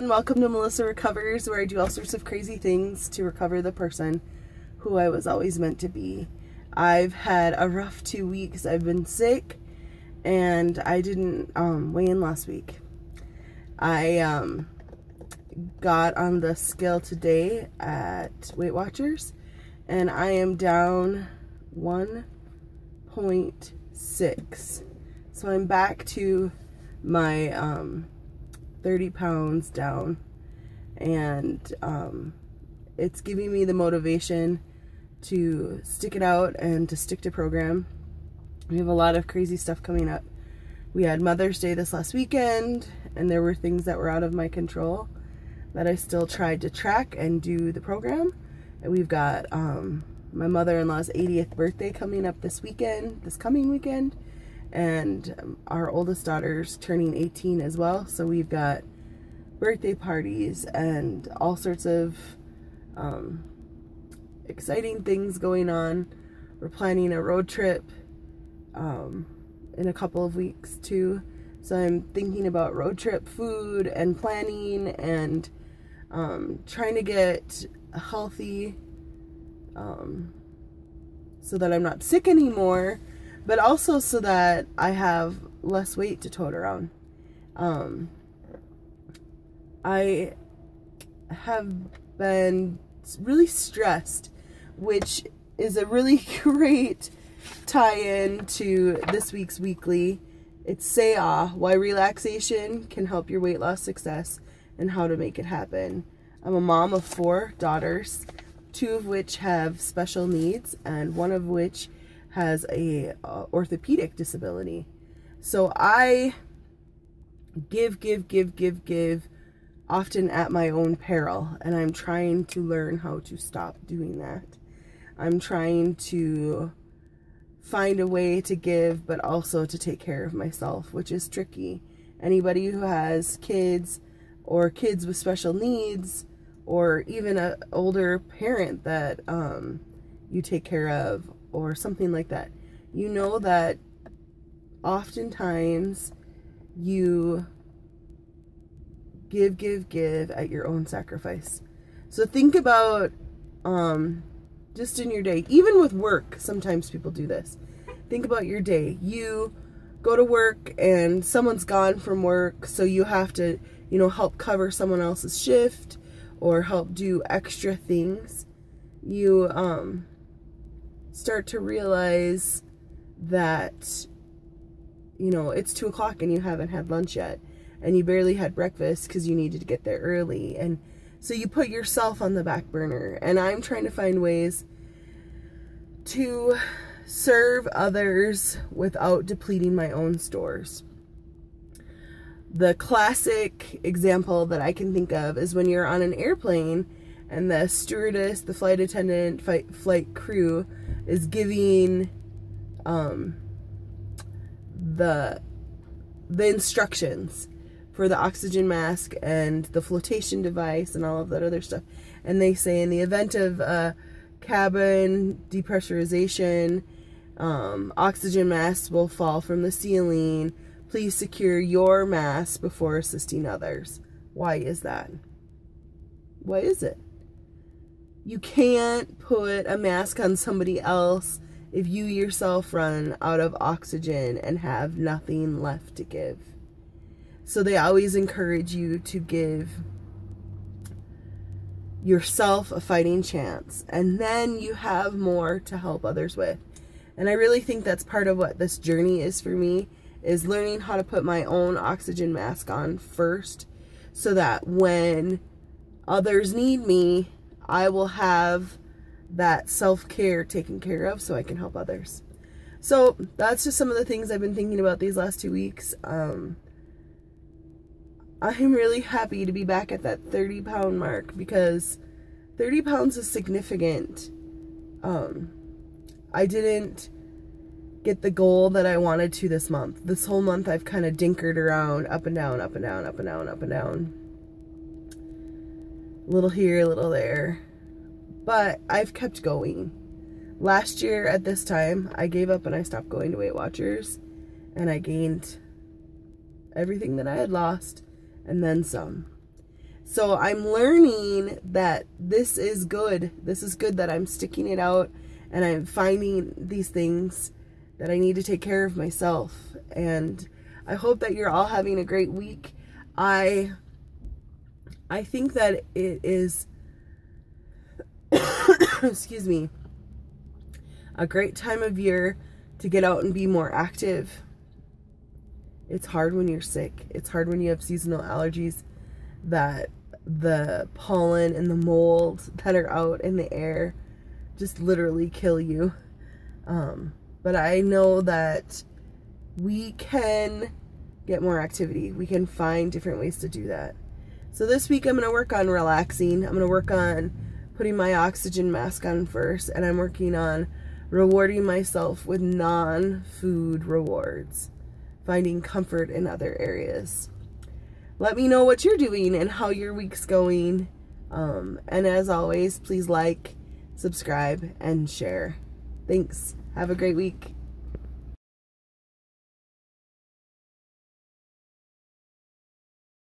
And welcome to Melissa Recovers, where I do all sorts of crazy things to recover the person who I was always meant to be. I've had a rough 2 weeks. I've been sick, and I didn't weigh in last week. I got on the scale today at Weight Watchers, and I am down 1.6. So I'm back to my 30 pounds down, and it's giving me the motivation to stick it out and to stick to program. We have a lot of crazy stuff coming up. We had Mother's Day this last weekend, and there were things that were out of my control that I still tried to track and do the program. And we've got my mother-in-law's 80th birthday coming up this coming weekend, and our oldest daughter's turning 18 as well. So we've got birthday parties and all sorts of exciting things going on. We're planning a road trip in a couple of weeks too. So I'm thinking about road trip food and planning and trying to get healthy so that I'm not sick anymore, but also so that I have less weight to tote around. I have been really stressed, which is a really great tie-in to this week's weekly. It's Say Ah, Why Relaxation Can Help Your Weight Loss Success and How to Make It Happen. I'm a mom of 4 daughters, 2 of which have special needs, and 1 of which has a orthopedic disability. So I give often at my own peril, and I'm trying to learn how to stop doing that. I'm trying to find a way to give, but also to take care of myself, which is tricky. Anybody who has kids or kids with special needs, or even an older parent that you take care of, or something like that, you know that oftentimes you give at your own sacrifice. So think about just in your day, even with work, sometimes people do this. Think about your day. You go to work and someone's gone from work, so you have to, help cover someone else's shift or help do extra things. You start to realize that, it's 2 o'clock and you haven't had lunch yet, and you barely had breakfast because you needed to get there early, and so you put yourself on the back burner. And I'm trying to find ways to serve others without depleting my own stores. The classic example that I can think of is when you're on an airplane and the stewardess, the flight attendant, flight crew is giving the instructions for the oxygen mask and the flotation device and all of that other stuff. And they say, in the event of cabin depressurization, oxygen masks will fall from the ceiling. Please secure your mask before assisting others. Why is that? Why is it? You can't put a mask on somebody else if you yourself run out of oxygen and have nothing left to give. So they always encourage you to give yourself a fighting chance, and then you have more to help others with. And I really think that's part of what this journey is for me, is learning how to put my own oxygen mask on first, so that when others need me, I will have that self-care taken care of so I can help others. So that's just some of the things I've been thinking about these last 2 weeks. I'm really happy to be back at that 30-pound mark, because 30 pounds is significant. I didn't get the goal that I wanted to this month. This whole month I've kind of dinkered around, up and down, up and down, up and down, up and down. A little here, a little there. But I've kept going. Last year at this time, I gave up and I stopped going to Weight Watchers, and I gained everything that I had lost and then some. So I'm learning that this is good. This is good that I'm sticking it out and I'm finding these things that I need to take care of myself. And I hope that you're all having a great week. I think that it is, excuse me, a great time of year to get out and be more active. It's hard when you're sick. It's hard when you have seasonal allergies, that the pollen and the mold that are out in the air just literally kill you. But I know that we can get more activity. We can find different ways to do that. So this week I'm going to work on relaxing. I'm going to work on putting my oxygen mask on first, and I'm working on rewarding myself with non-food rewards, finding comfort in other areas. Let me know what you're doing and how your week's going. And as always, please like, subscribe, and share. Thanks. Have a great week.